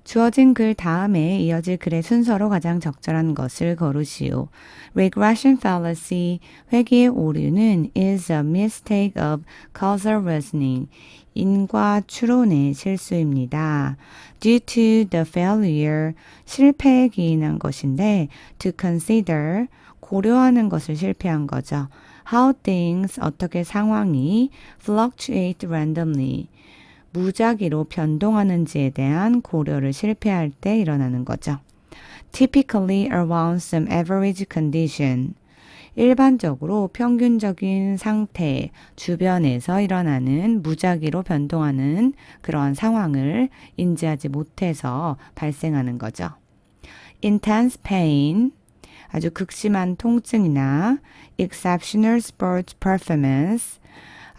주어진 글 다음에 이어질 글의 순서로 가장 적절한 것을 고르시오. Regression fallacy, 회귀의 오류는 is a mistake of causal reasoning, 인과 추론의 실수입니다. Due to the failure, 실패에 기인한 것인데 to consider, 고려하는 것을 실패한 거죠. How things, 어떻게 상황이 fluctuate randomly, 무작위로 변동하는지에 대한 고려를 실패할 때 일어나는 거죠. Typically around some average condition. 일반적으로 평균적인 상태 주변에서 일어나는 무작위로 변동하는 그러한 상황을 인지하지 못해서 발생하는 거죠. Intense pain. 아주 극심한 통증이나 exceptional sport performance.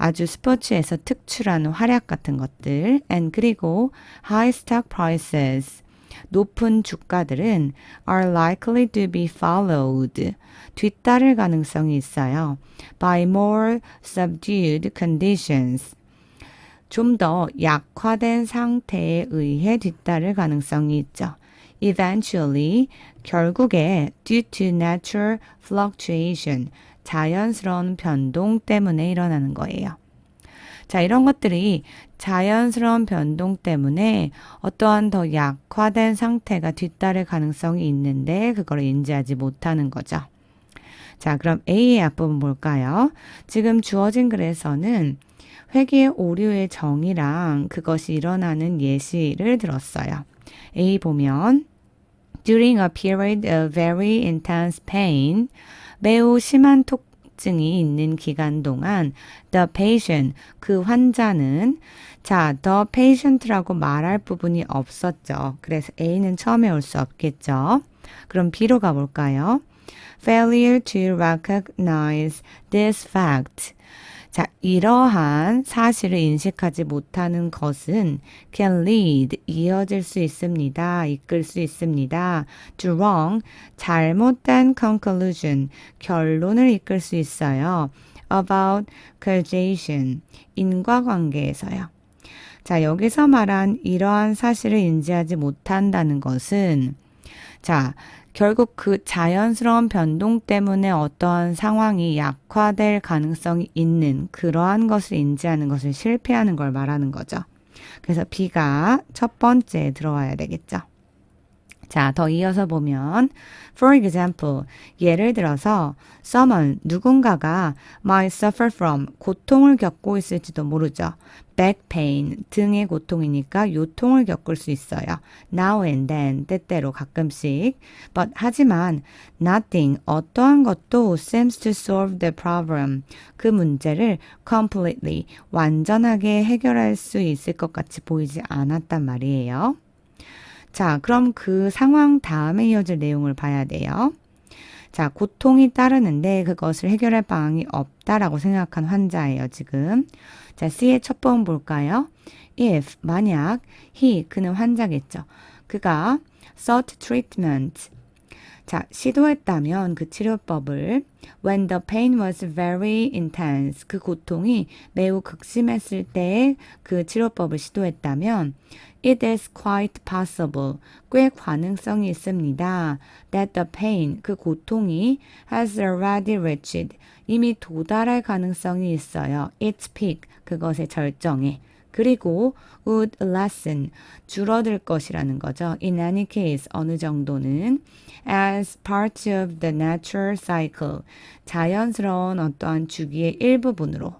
아주 스포츠에서 특출한 활약 같은 것들, and 그리고 high stock prices, 높은 주가들은 are likely to be followed, 뒤따를 가능성이 있어요. by more subdued conditions, 좀 더 약화된 상태에 의해 뒤따를 가능성이 있죠. Eventually, 결국에 due to natural fluctuation, 자연스러운 변동 때문에 일어나는 거예요. 자, 이런 것들이 자연스러운 변동 때문에 어떠한 더 약화된 상태가 뒤따를 가능성이 있는데 그걸 인지하지 못하는 거죠. 자, 그럼 A의 앞부분 볼까요? 지금 주어진 글에서는 회귀의 오류의 정의랑 그것이 일어나는 예시를 들었어요. A 보면 During a period of very intense pain, 매우 심한 통증이 있는 기간 동안 the patient, 그 환자는 자, the patient라고 말할 부분이 없었죠. 그래서 A는 처음에 올 수 없겠죠. 그럼 B로 가볼까요? Failure to recognize this fact. 자, 이러한 사실을 인식하지 못하는 것은 can lead, 이어질 수 있습니다. 이끌 수 있습니다. to wrong, 잘못된 conclusion, 결론을 이끌 수 있어요. about causation, 인과관계에서요. 자, 여기서 말한 이러한 사실을 인지하지 못한다는 것은 자, 결국 그 자연스러운 변동 때문에 어떠한 상황이 약화될 가능성이 있는 그러한 것을 인지하는 것을 실패하는 걸 말하는 거죠. 그래서 B가 첫 번째에 들어와야 되겠죠. 자, 더 이어서 보면 For example, 예를 들어서 someone, 누군가가 might suffer from, 고통을 겪고 있을지도 모르죠. back pain, 등의 고통이니까 요통을 겪을 수 있어요. now and then, 때때로 가끔씩. but 하지만 nothing, 어떠한 것도 seems to solve the problem, 그 문제를 completely, 완전하게 해결할 수 있을 것 같이 보이지 않았단 말이에요. 자, 그럼 그 상황 다음에 이어질 내용을 봐야 돼요. 자, 고통이 따르는데 그것을 해결할 방안이 없다라고 생각한 환자예요, 지금. 자, C의 첫 번 볼까요? If, 만약, 그는 환자겠죠. 그가 sought treatment, 자, 시도했다면 그 치료법을 when the pain was very intense, 그 고통이 매우 극심했을 때 그 치료법을 시도했다면 it is quite possible, 꽤 가능성이 있습니다. that the pain, 그 고통이 has already reached, 이미 도달할 가능성이 있어요. its peak, 그것의 절정에. 그리고 would lessen, 줄어들 것이라는 거죠. In any case, 어느 정도는 as part of the natural cycle, 자연스러운 어떠한 주기의 일부분으로.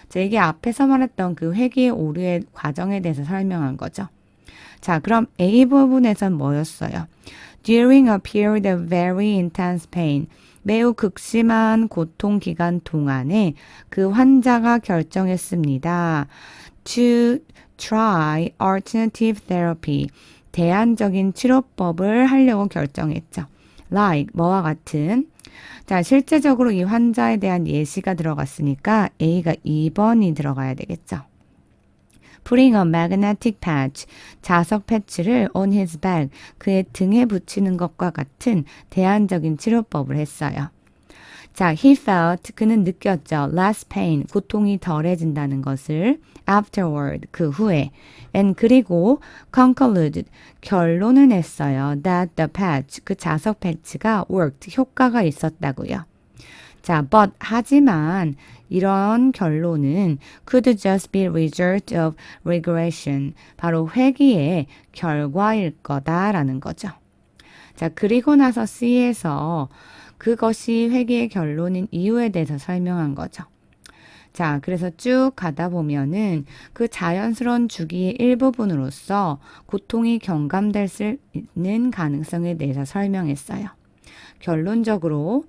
자, 이게 앞에서 말했던 그 회귀의 오류의 과정에 대해서 설명한 거죠. 자, 그럼 A 부분에선 뭐였어요? During a period of very intense pain, 매우 극심한 고통 기간 동안에 그 환자가 결정했습니다. To try alternative therapy, 대안적인 치료법을 하려고 결정했죠. Like, 뭐와 같은. 자, 실제적으로 이 환자에 대한 예시가 들어갔으니까 A가 2번이 들어가야 되겠죠. Putting a magnetic patch, 자석 패치를 on his back, 그의 등에 붙이는 것과 같은 대안적인 치료법을 했어요. 자, he felt 그는 느꼈죠. less pain 고통이 덜해진다는 것을 afterward 그 후에 and 그리고 concluded 결론을 냈어요. that the patch 그 자석 패치가 worked 효과가 있었다고요. 자, but 하지만 이런 결론은 could just be result of regression 바로 회귀의 결과일 거다라는 거죠. 자, 그리고 나서 C에서 그것이 회귀의 결론인 이유에 대해서 설명한 거죠. 자, 그래서 쭉 가다 보면은 그 자연스러운 주기의 일부분으로서 고통이 경감될 수 있는 가능성에 대해서 설명했어요. 결론적으로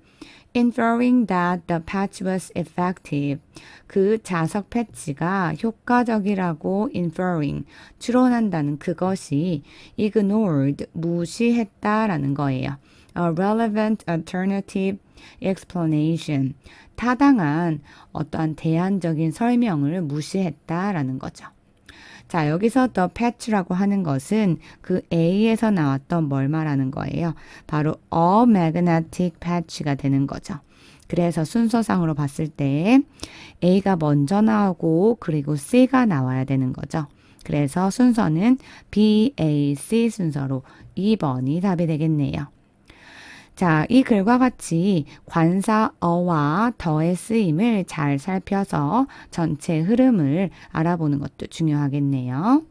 inferring that the patch was effective. 그 자석 패치가 효과적이라고 inferring, 추론한다는 그것이 ignored, 무시했다라는 거예요. A relevant alternative explanation. 타당한 어떠한 대안적인 설명을 무시했다라는 거죠. 자, 여기서 the patch라고 하는 것은 그 A에서 나왔던 뭘 말하는 거예요? 바로 a magnetic patch가 되는 거죠. 그래서 순서상으로 봤을 때 A가 먼저 나오고 그리고 C가 나와야 되는 거죠. 그래서 순서는 B, A, C 순서로 2번이 답이 되겠네요. 자, 이 글과 같이 관사 어와 더의 쓰임을 잘 살펴서 전체 흐름을 알아보는 것도 중요하겠네요.